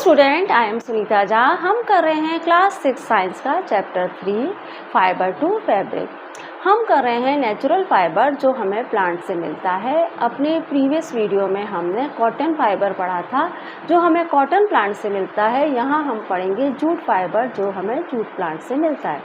Student, I am Sunita Jha. हम कर रहे हैं क्लास 6 साइंस का चैप्टर 3 फाइबर टू फैब्रिक। हम कर रहे हैं नेचुरल फाइबर जो हमें प्लांट से मिलता है। अपने प्रीवियस वीडियो में हमने कॉटन फाइबर पढ़ा था जो हमें कॉटन प्लांट से मिलता है। यहाँ हम पढ़ेंगे जूट फाइबर जो हमें जूट प्लांट से मिलता है।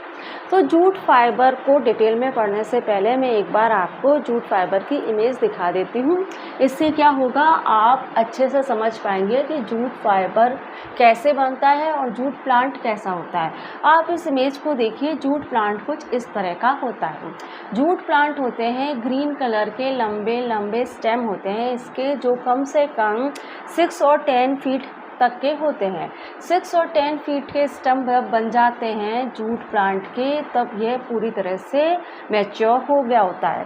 तो जूट फाइबर को डिटेल में पढ़ने से पहले मैं एक बार आपको जूट फाइबर की इमेज दिखा देती हूँ। इससे क्या होगा, आप अच्छे से समझ पाएंगे कि जूट फाइबर कैसे बनता है और जूट प्लांट कैसा होता है। आप इस इमेज को देखिए। जूट प्लांट कुछ इस तरह का होता है। जूट प्लांट होते हैं ग्रीन कलर के लंबे लंबे स्टेम होते हैं। इसके जो कम से कम 6 और 10 फीट तक के होते हैं। 6 और 10 फीट के स्टम्प जब बन जाते हैं जूट प्लांट के, तब यह पूरी तरह से मैच्योर हो गया होता है।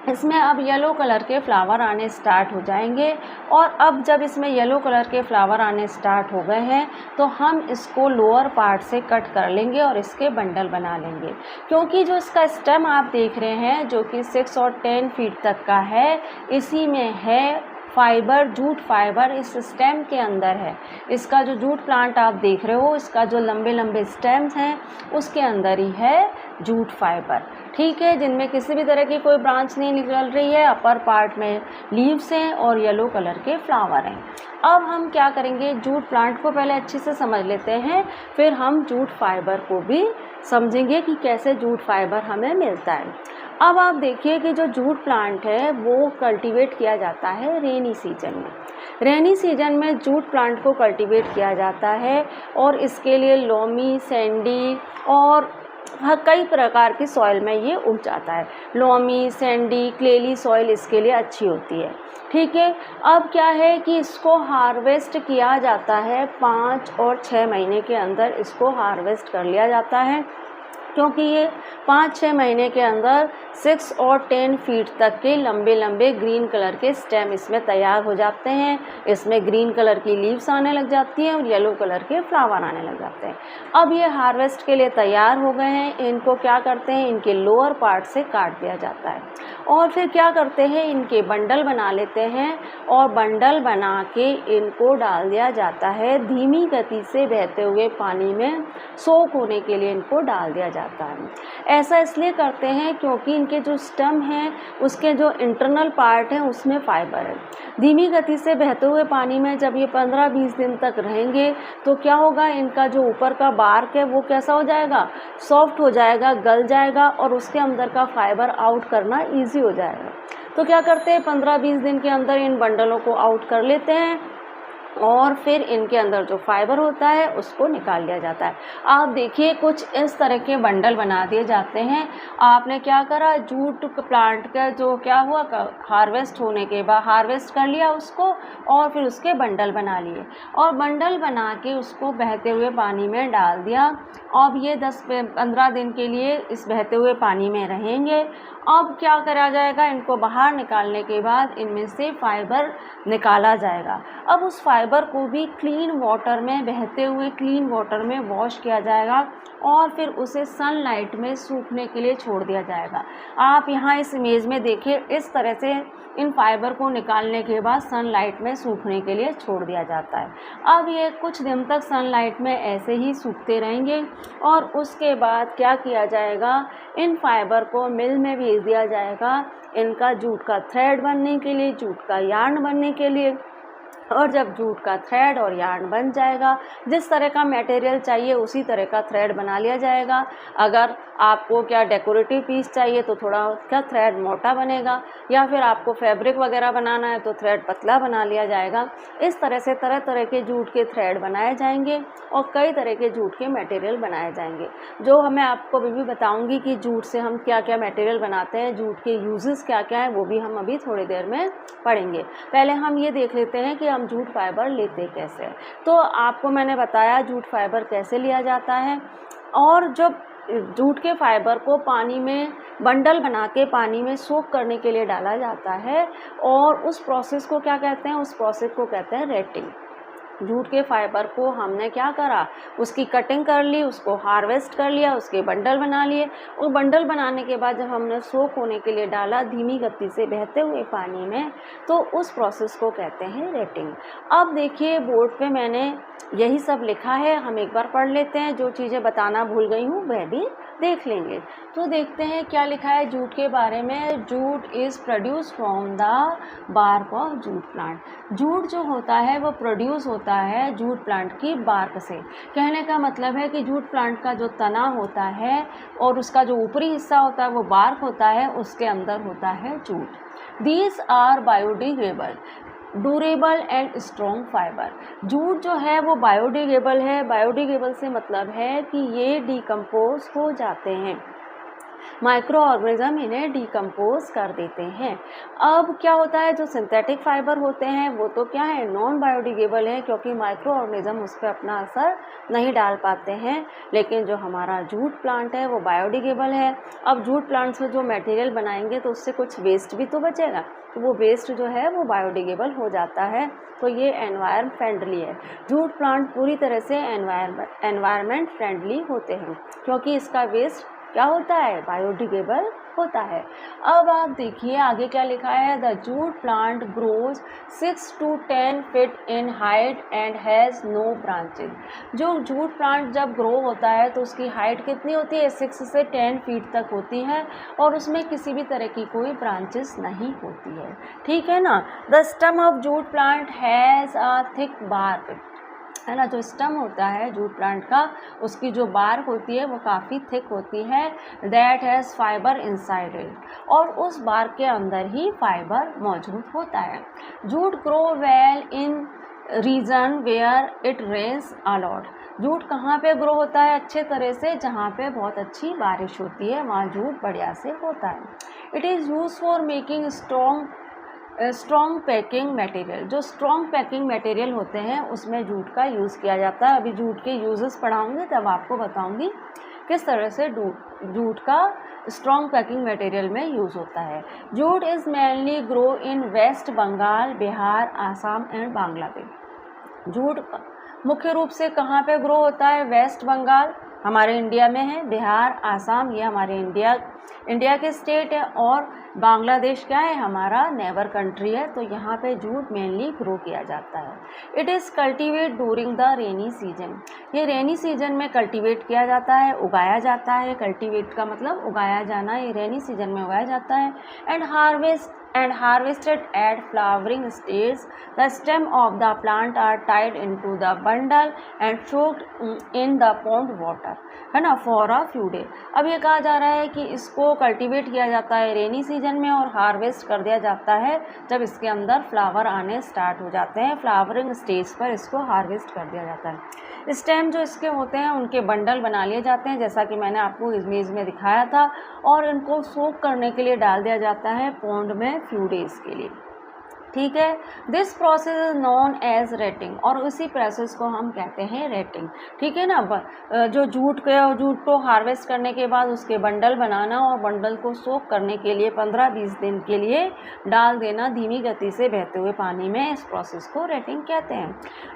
इसमें अब येलो कलर के फ्लावर आने स्टार्ट हो जाएंगे। और अब जब इसमें येलो कलर के फ्लावर आने स्टार्ट हो गए हैं तो हम इसको लोअर पार्ट से कट कर लेंगे और इसके बंडल बना लेंगे। क्योंकि जो इसका स्टेम आप देख रहे हैं जो कि 6 और 10 फीट तक का है, इसी में है फाइबर। जूट फाइबर इस स्टेम के अंदर है। इसका जो जूट प्लांट आप देख रहे हो, इसका जो लंबे लंबे स्टेम्स हैं उसके अंदर ही है जूट फाइबर। ठीक है, जिनमें किसी भी तरह की कोई ब्रांच नहीं निकल रही है। अपर पार्ट में लीव्स हैं और येलो कलर के फ्लावर हैं। अब हम क्या करेंगे, जूट प्लांट को पहले अच्छे से समझ लेते हैं, फिर हम जूट फाइबर को भी समझेंगे कि कैसे जूट फाइबर हमें मिलता है। अब आप देखिए कि जो जूट प्लांट है वो कल्टीवेट किया जाता है रेनी सीजन में। रेनी सीजन में जूट प्लांट को कल्टीवेट किया जाता है और इसके लिए लोमी, सैंडी और कई प्रकार की सॉइल में ये उग जाता है। लोमी, सैंडी, क्लेली सॉइल इसके लिए अच्छी होती है। ठीक है, अब क्या है कि इसको हार्वेस्ट किया जाता है 5 और 6 महीने के अंदर इसको हार्वेस्ट कर लिया जाता है। क्योंकि ये 5-6 महीने के अंदर 6 और 10 फीट तक के लंबे लंबे ग्रीन कलर के स्टेम इसमें तैयार हो जाते हैं। इसमें ग्रीन कलर की लीव्स आने लग जाती हैं और येलो कलर के फ्लावर आने लग जाते हैं। अब ये हार्वेस्ट के लिए तैयार हो गए हैं। इनको क्या करते हैं, इनके लोअर पार्ट से काट दिया जाता है और फिर क्या करते हैं, इनके बंडल बना लेते हैं और बंडल बना के इनको डाल दिया जाता है धीमी गति से बहते हुए पानी में सोक होने के लिए इनको डाल दिया जाता है। ऐसा इसलिए करते हैं क्योंकि इनके जो स्टेम हैं उसके जो इंटरनल पार्ट हैं उसमें फाइबर है। धीमी गति से बहते हुए पानी में जब ये 15-20 दिन तक रहेंगे तो क्या होगा, इनका जो ऊपर का बार्क है वो कैसा हो जाएगा, सॉफ्ट हो जाएगा, गल जाएगा और उसके अंदर का फाइबर आउट करना ईजी हो जाएगा। तो क्या करते हैं, 15-20 दिन के अंदर इन बंडलों को आउट कर लेते हैं और फिर इनके अंदर जो फाइबर होता है उसको निकाल लिया जाता है। आप देखिए कुछ इस तरह के बंडल बना दिए जाते हैं। आपने क्या करा, जूट प्लांट का जो क्या हुआ, हार्वेस्ट होने के बाद हार्वेस्ट कर लिया उसको और फिर उसके बंडल बना लिए और बंडल बना के उसको बहते हुए पानी में डाल दिया। अब ये 10-15 दिन के लिए इस बहते हुए पानी में रहेंगे। अब क्या करा जाएगा, इनको बाहर निकालने के बाद इनमें से फाइबर निकाला जाएगा। अब उस फाइबर को भी क्लीन वाटर में, बहते हुए क्लीन वाटर में वॉश किया जाएगा और फिर उसे सनलाइट में सूखने के लिए छोड़ दिया जाएगा। आप यहाँ इस इमेज में देखिए, इस तरह से इन फाइबर को निकालने के बाद सनलाइट में सूखने के लिए छोड़ दिया जाता है। अब ये कुछ दिन तक सनलाइट में ऐसे ही सूखते रहेंगे और उसके बाद क्या किया जाएगा, इन फाइबर को मिल में भेज दिया जाएगा इनका जूट का थ्रेड बनने के लिए, जूट का यार्न बनने के लिए। और जब जूट का थ्रेड और यार्न बन जाएगा, जिस तरह का मटेरियल चाहिए उसी तरह का थ्रेड बना लिया जाएगा। अगर आपको क्या डेकोरेटिव पीस चाहिए तो थोड़ा उसका थ्रेड मोटा बनेगा, या फिर आपको फैब्रिक वगैरह बनाना है तो थ्रेड पतला बना लिया जाएगा। इस तरह से तरह तरह के जूट के थ्रेड बनाए जाएंगे और कई तरह के जूट के मटेरियल बनाए जाएंगे, जो मैं आपको अभी भी बताऊँगी कि जूट से हम क्या क्या मटेरियल बनाते हैं, जूट के यूजेस क्या क्या हैं, वो भी हम अभी थोड़ी देर में पढ़ेंगे। पहले हम ये देख लेते हैं कि हम जूट फाइबर लेते कैसे हैं। तो आपको मैंने बताया जूट फाइबर कैसे लिया जाता है। और जब जूट के फाइबर को पानी में बंडल बना के पानी में सोक करने के लिए डाला जाता है और उस प्रोसेस को क्या कहते हैं, उस प्रोसेस को कहते हैं रेटिंग। जूट के फाइबर को हमने क्या करा, उसकी कटिंग कर ली, उसको हार्वेस्ट कर लिया, उसके बंडल बना लिए। वो बंडल बनाने के बाद जब हमने सोक होने के लिए डाला धीमी गति से बहते हुए पानी में, तो उस प्रोसेस को कहते हैं रेटिंग। अब देखिए बोर्ड पे मैंने यही सब लिखा है, हम एक बार पढ़ लेते हैं, जो चीज़ें बताना भूल गई हूँ वह भी देख लेंगे। तो देखते हैं क्या लिखा है जूट के बारे में। Jute is produce from the bark of jute plant. Jute जो होता है वो प्रोड्यूस होता है जूट प्लांट की बार्क से। कहने का मतलब है कि जूट प्लांट का जो तना होता है और उसका जो ऊपरी हिस्सा होता है वो बार्क होता है, उसके अंदर होता है jute. These are biodegradable, durable and strong fibre. Jute जो है वो बायोडिग्रेडेबल है। बायोडिग्रेडेबल से मतलब है कि ये डिकम्पोज हो जाते हैं, माइक्रो ऑर्गेनिज्म इन्हें डिकम्पोज कर देते हैं। अब क्या होता है, जो सिंथेटिक फाइबर होते हैं वो तो क्या है, नॉन बायोडिग्रेडेबल है, क्योंकि माइक्रो ऑर्गेनिज्म उस पर अपना असर नहीं डाल पाते हैं। लेकिन जो हमारा जूट प्लांट है वो बायोडिग्रेडेबल है। अब जूट प्लांट से जो मटेरियल बनाएंगे तो उससे कुछ वेस्ट भी तो बचेगा, तो वो वेस्ट जो है वो बायोडिग्रेडेबल हो जाता है। तो ये एनवायरमेंट फ्रेंडली है। जूट प्लांट पूरी तरह से एनवायरमेंट फ्रेंडली होते हैं, क्योंकि इसका वेस्ट क्या होता है, बायोडिग्रेडेबल होता है। अब आप देखिए आगे क्या लिखा है, the jute plant grows 6 to 10 feet in height and has no branches. जो जूट प्लांट जब ग्रो होता है तो उसकी हाइट कितनी होती है, 6 से 10 फीट तक होती है, और उसमें किसी भी तरह की कोई ब्रांचेस नहीं होती है, ठीक है ना। The stem of jute plant has a thick bark, है ना। जो स्टम होता है जूट प्लांट का, उसकी जो बार्क होती है वो काफ़ी थिक होती है। That has fibre inside it, और उस बार्क के अंदर ही फाइबर मौजूद होता है। Jute grow well in region where it rains a lot. Jute कहाँ पे ग्रो होता है अच्छे तरह से, जहाँ पे बहुत अच्छी बारिश होती है वहाँ जूट बढ़िया से होता है। It is use for making strong packing material. जो स्ट्रॉन्ग पैकिंग मटेरियल होते हैं उसमें जूट का यूज़ किया जाता है। अभी जूट के यूजेस पढ़ाऊंगी तब आपको बताऊंगी किस तरह से जूट का स्ट्रॉन्ग पैकिंग मटेरियल में यूज़ होता है। Jute is mainly grow in West Bengal, Bihar, Assam and Bangladesh. Jute मुख्य रूप से कहाँ पे ग्रो होता है, वेस्ट बंगाल हमारे इंडिया में है, बिहार, आसाम ये हमारे इंडिया के स्टेट है, और बांग्लादेश क्या है, हमारा नेबर कंट्री है। तो यहाँ पे जूट मेनली ग्रो किया जाता है। It is cultivate during the rainy season. ये रेनी सीजन में कल्टीवेट किया जाता है, उगाया जाता है। कल्टीवेट का मतलब उगाया जाना, ये रेनी सीजन में उगाया जाता है। And harvested at flowering stage. The stem of the plant are tied into the bundle and soaked in the pond water, है ना, for a few days। अब ये कहा जा रहा है कि इसको कल्टीवेट किया जाता है रेनी सीजन में और हार्वेस्ट कर दिया जाता है जब इसके अंदर फ्लावर आने स्टार्ट हो जाते हैं। फ्लावरिंग स्टेज पर इसको हार्वेस्ट कर दिया जाता है। स्टेम जो इसके होते हैं उनके बंडल बना लिए जाते हैं, जैसा कि मैंने आपको इमेज में दिखाया था, और इनको सोक करने के लिए डाल दिया जाता है पॉन्ड में फ्यू डेज के लिए, ठीक है। This process is known as retting, और उसी प्रोसेस को हम कहते हैं रेटिंग, ठीक है ना। जो जूट को हार्वेस्ट करने के बाद उसके बंडल बनाना और बंडल को सोक करने के लिए 15-20 दिन के लिए डाल देना धीमी गति से बहते हुए पानी में, इस प्रोसेस को रेटिंग कहते हैं।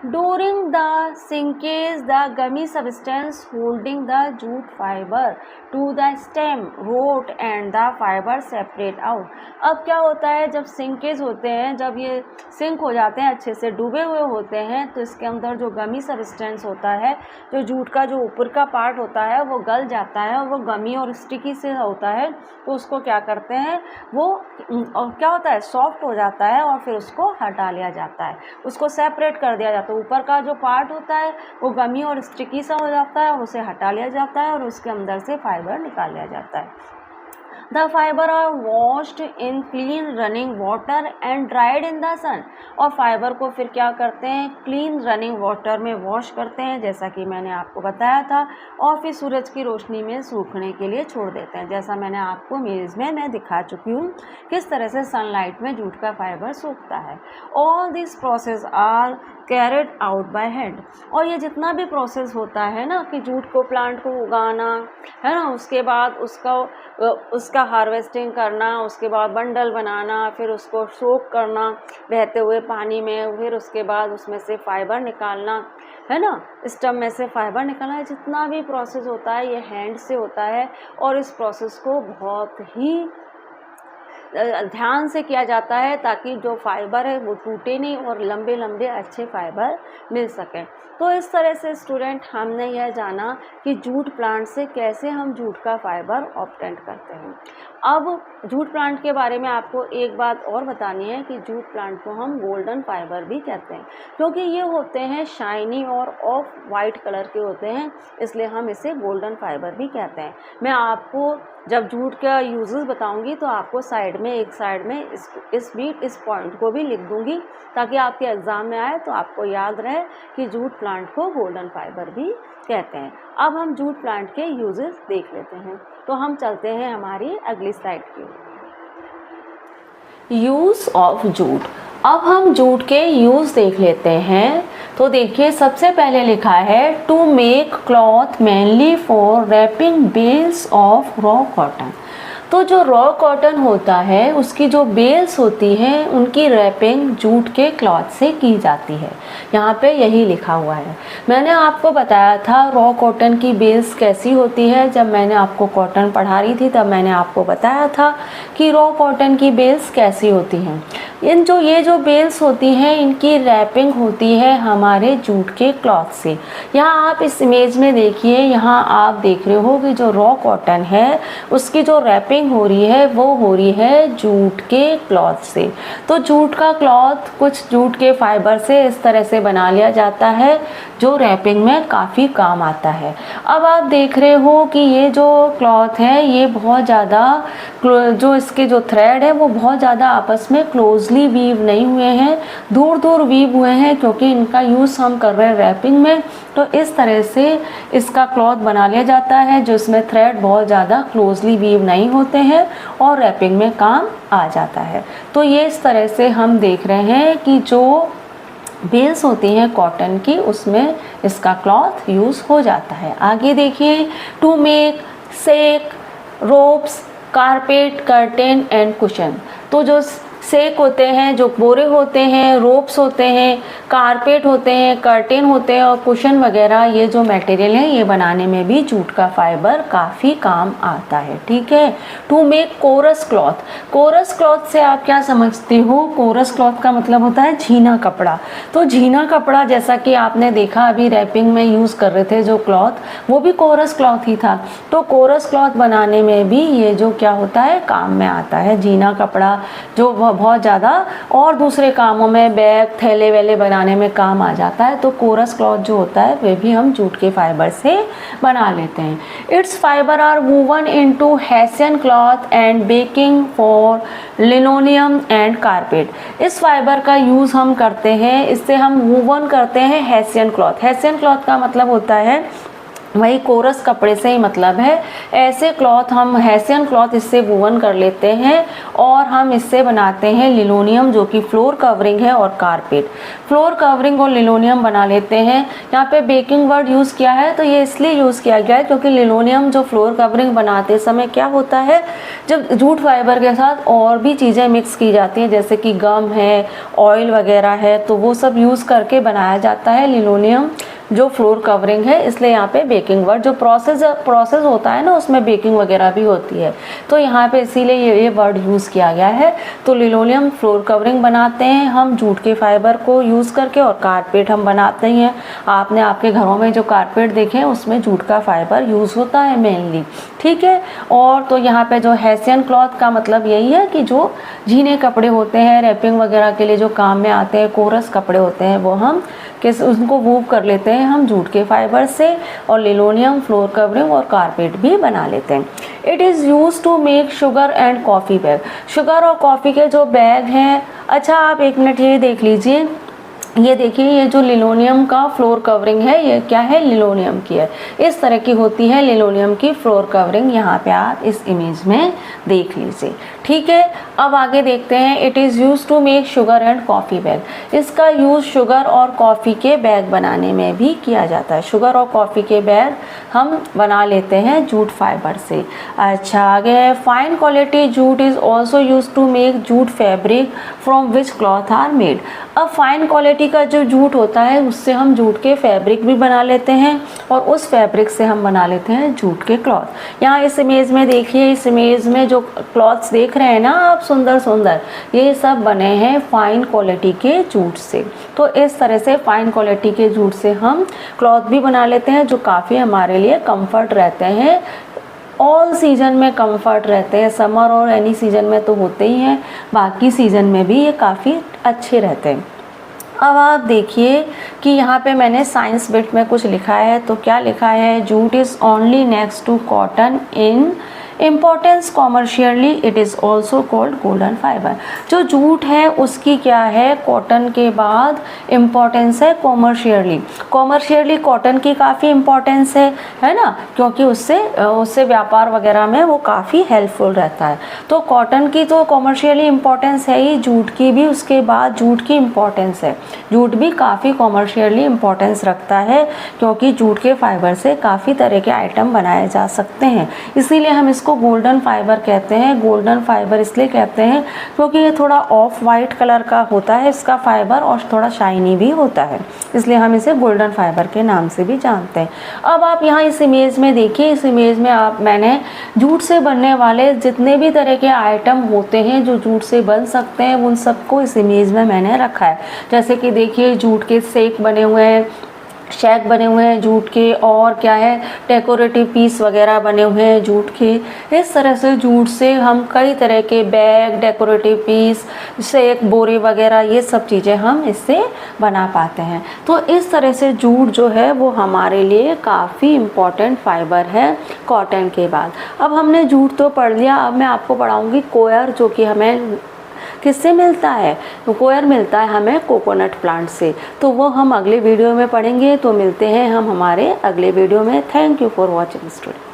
During the sinkage the gummy substance holding the jute fibre to the stem rot and the fibre separate out. अब क्या होता है, जब सिंकेज होते हैं, जब ये सिंक हो जाते हैं, अच्छे से डूबे हुए होते हैं, तो इसके अंदर जो गमी सब्सटेंस होता है, जो जूट का जो ऊपर का पार्ट होता है वो गल जाता है, और वो गमी और स्टिकी से होता है, तो उसको क्या करते हैं, वो क्या होता है, सॉफ्ट हो जाता है, और फिर उसको हटा लिया जाता है, उसको सेपरेट कर दिया जाता है। ऊपर का जो पार्ट होता है वो गमी और स्टिकी सा हो जाता है, और उसे हटा लिया जाता है, और उसके अंदर से फाइबर निकाल लिया जाता है। The fiber are washed in clean running water and dried in the sun। और फाइबर को फिर क्या करते हैं, क्लीन रनिंग वाटर में वॉश करते हैं, जैसा कि मैंने आपको बताया था, और फिर सूरज की रोशनी में सूखने के लिए छोड़ देते हैं, जैसा मैंने आपको इमेज में मैं दिखा चुकी हूँ किस तरह से सनलाइट में जूट का फाइबर सूखता है। All this process are carried out by hand. और ये जितना भी प्रोसेस होता है ना कि जूट को प्लांट को उगाना है ना, उसके बाद उसका हार्वेस्टिंग करना, उसके बाद बंडल बनाना, फिर उसको सोक करना बहते हुए पानी में, फिर उसके बाद उसमें से फाइबर निकालना है ना, स्टम में से फाइबर निकालना है, जितना भी प्रोसेस होता है ये हैंड से होता है। और इस प्रोसेस को बहुत ही ध्यान से किया जाता है ताकि जो फाइबर है वो टूटे नहीं और लंबे लंबे अच्छे फाइबर मिल सकें। तो इस तरह से स्टूडेंट हमने यह जाना कि जूट प्लांट से कैसे हम जूट का फाइबर ऑब्टेन करते हैं। अब जूट प्लांट के बारे में आपको एक बात और बतानी है कि जूट प्लांट को हम गोल्डन फाइबर भी कहते हैं, क्योंकि ये होते हैं शाइनी और ऑफ वाइट कलर के होते हैं, इसलिए हम इसे गोल्डन फाइबर भी कहते हैं। मैं आपको जब जूट का यूजेस बताऊंगी तो आपको एक साइड में इस पॉइंट को भी लिख दूंगी ताकि आपके एग्ज़ाम में आए तो आपको याद रहे कि जूट प्लांट को गोल्डन फाइबर भी कहते हैं। अब हम जूट प्लांट के यूजेस देख लेते हैं, तो हम चलते हैं हमारी अगली स्लाइड की। Use of jute. अब हम जूट के यूज़ देख लेते हैं। तो देखिए सबसे पहले लिखा है to make cloth mainly for wrapping bales of raw cotton. तो जो रॉ कॉटन होता है उसकी जो बेल्स होती हैं उनकी रैपिंग जूट के क्लॉथ से की जाती है। यहाँ पे यही लिखा हुआ है। मैंने आपको बताया था रॉ कॉटन की बेल्स कैसी होती है, जब मैंने आपको कॉटन पढ़ा रही थी तब मैंने आपको बताया था कि रॉ कॉटन की बेल्स कैसी होती हैं। ये जो बेल्स होती हैं इनकी रैपिंग होती है हमारे जूट के क्लॉथ से। यहाँ आप इस इमेज में देखिए, यहाँ आप देख रहे हो कि जो रॉ कॉटन है उसकी जो रैपिंग हो रही है वो हो रही है जूट के क्लॉथ से। तो जूट का क्लॉथ कुछ जूट के फाइबर से इस तरह से बना लिया जाता है जो रैपिंग में काफ़ी काम आता है। अब आप देख रहे हो कि ये जो क्लॉथ है ये बहुत ज़्यादा जो इसके जो थ्रेड है वो बहुत ज़्यादा आपस में क्लोजली वीव नहीं हुए हैं, दूर दूर वीव हुए हैं, क्योंकि इनका यूज़ हम कर रहे हैं रैपिंग में। तो इस तरह से इसका क्लॉथ बना लिया जाता है जो इसमें थ्रेड बहुत ज़्यादा क्लोजली वीव नहीं होते हैं और रैपिंग में काम आ जाता है। तो ये इस तरह से हम देख रहे हैं कि जो बेल्स होती हैं कॉटन की उसमें इसका क्लॉथ यूज़ हो जाता है। आगे देखिए to make sack ropes carpet curtain and cushion. तो जो सेक होते हैं, जो बोरे होते हैं, रोप्स होते हैं, कारपेट होते हैं, कर्टेन होते हैं और कुशन वगैरह, ये जो मटेरियल है ये बनाने में भी जूट का फाइबर काफ़ी काम आता है। ठीक है। To make coarse cloth. Coarse cloth से आप क्या समझते हो? कोरस क्लॉथ का मतलब होता है झीना कपड़ा। तो झीना कपड़ा जैसा कि आपने देखा अभी रैपिंग में यूज़ कर रहे थे जो क्लॉथ, वो भी कोरस क्लॉथ ही था। तो कोरस क्लॉथ बनाने में भी ये जो क्या होता है काम में आता है। झीना कपड़ा जो बहुत ज़्यादा और दूसरे कामों में बैग थैले वैले बनाने में काम आ जाता है। तो कोरस क्लॉथ जो होता है वे भी हम जूट के फाइबर से बना लेते हैं। Its fibre are woven into hessian cloth and backing for linoleum and carpet. इस फाइबर का यूज़ हम करते हैं, इससे हम वूवन करते हैं हेसियन क्लॉथ। हेसियन क्लॉथ का मतलब होता है वही कोरस कपड़े से ही मतलब है। ऐसे क्लॉथ हम हेसियन क्लॉथ इससे वूवन कर लेते हैं और हम इससे बनाते हैं लिनोलियम जो कि फ्लोर कवरिंग है और कारपेट। फ्लोर कवरिंग और लिनोलियम बना लेते हैं। यहाँ पे बेकिंग वर्ड यूज़ किया है तो ये इसलिए यूज़ किया गया है क्योंकि लिनोलियम जो फ्लोर कवरिंग बनाते समय क्या होता है, जब जूट फाइबर के साथ और भी चीज़ें मिक्स की जाती हैं जैसे कि गम है, ऑयल वगैरह है, तो वो सब यूज़ करके बनाया जाता है लिनोलियम जो फ्लोर कवरिंग है। इसलिए यहाँ पे बेकिंग वर्ड जो प्रोसेस होता है ना उसमें बेकिंग वगैरह भी होती है, तो यहाँ पे इसीलिए ये वर्ड यूज़ किया गया है। तो लिनोलियम फ्लोर कवरिंग बनाते हैं हम जूट के फाइबर को यूज़ करके और कारपेट हम बनाते ही हैं। आपने आपके घरों में जो कारपेट देखे हैं उसमें जूट का फाइबर यूज़ होता है मेनली। ठीक है। और तो यहाँ पे जो हेसियन क्लॉथ का मतलब यही है कि जो झीने कपड़े होते हैं रैपिंग वगैरह के लिए जो काम में आते हैं, कोरस कपड़े होते हैं, वो हम उनको वूव कर लेते हैं हम जूट के फाइबर से और लिनोलियम फ्लोर कवरिंग और कारपेट भी बना लेते हैं। It is use to make sugar and coffee bag. Sugar और कॉफ़ी के जो बैग हैं, अच्छा आप एक मिनट ये देख लीजिए, ये देखिए ये जो लिनोलियम का फ्लोर कवरिंग है ये क्या है, लिनोलियम की है। इस तरह की होती है लिनोलियम की फ्लोर कवरिंग, यहाँ पे आप इस इमेज में देख लीजिए। ठीक है, अब आगे देखते हैं। It is use to make sugar and coffee bag. इसका यूज़ शुगर और कॉफ़ी के बैग बनाने में भी किया जाता है। शुगर और कॉफ़ी के बैग हम बना लेते हैं जूट फाइबर से। अच्छा, आगे है fine quality jute is also use to make jute fabric from which cloth are made. अब फाइन क्वालिटी का जो जूट होता है उससे हम जूट के फैब्रिक भी बना लेते हैं और उस फैब्रिक से हम बना लेते हैं जूट के क्लॉथ। यहाँ इस इमेज में देखिए, इस इमेज में जो क्लॉथ्स देख रहे हैं ना आप, सुंदर सुंदर, ये सब बने हैं फाइन क्वालिटी के जूट से। तो इस तरह से फाइन क्वालिटी के जूट से हम क्लॉथ भी बना लेते हैं जो काफ़ी हमारे लिए कंफर्ट रहते हैं। ऑल सीज़न में कंफर्ट रहते हैं, समर और एनी सीज़न में तो होते ही हैं, बाकी सीज़न में भी ये काफ़ी अच्छे रहते हैं। अब आप देखिए कि यहाँ पे मैंने साइंस बिट में कुछ लिखा है, तो क्या लिखा है, jute is only next to cotton in importance commercially, it is also called golden fibre. जो जूट है उसकी क्या है, कॉटन के बाद इम्पॉर्टेंस है कॉमर्शियली। कॉमर्शियली कॉटन की काफ़ी इम्पॉर्टेंस है ना, क्योंकि उससे व्यापार वगैरह में वो काफ़ी हेल्पफुल रहता है। तो कॉटन की तो कॉमर्शियली इम्पॉर्टेंस है ही, जूट की भी उसके बाद जूट की इम्पॉर्टेंस है। जूट भी काफ़ी कॉमर्शियली इम्पॉर्टेंस रखता है क्योंकि जूट के फाइबर से काफ़ी तरह के आइटम बनाए जा सकते हैं, इसीलिए हम इसको गोल्डन फाइबर कहते हैं। गोल्डन फाइबर इसलिए कहते हैं क्योंकि ये थोड़ा ऑफ वाइट कलर का होता है इसका फाइबर और थोड़ा शाइनी भी होता है, इसलिए हम इसे गोल्डन फाइबर के नाम से भी जानते हैं। अब आप यहाँ इस इमेज में देखिए, इस इमेज में मैंने जूट से बनने वाले जितने भी तरह के आइटम होते हैं जो जूट से बन सकते हैं उन सबको इस इमेज में मैंने रखा है। जैसे कि देखिए जूट के शेक बने हुए हैं, शैक बने हुए हैं जूट के, और क्या है, डेकोरेटिव पीस वगैरह बने हुए हैं जूट के। इस तरह से जूट से हम कई तरह के बैग, डेकोरेटिव पीस, शेक, बोरे वगैरह, ये सब चीज़ें हम इससे बना पाते हैं। तो इस तरह से जूट जो है वो हमारे लिए काफ़ी इम्पॉर्टेंट फाइबर है कॉटन के बाद। अब हमने जूट तो पढ़ लिया, अब मैं आपको पढ़ाऊँगी कोयर, जो कि हमें किससे मिलता है, तो कोयर मिलता है हमें कोकोनट प्लांट से। तो वो हम अगले वीडियो में पढ़ेंगे। तो मिलते हैं हम हमारे अगले वीडियो में। Thank you for watching student.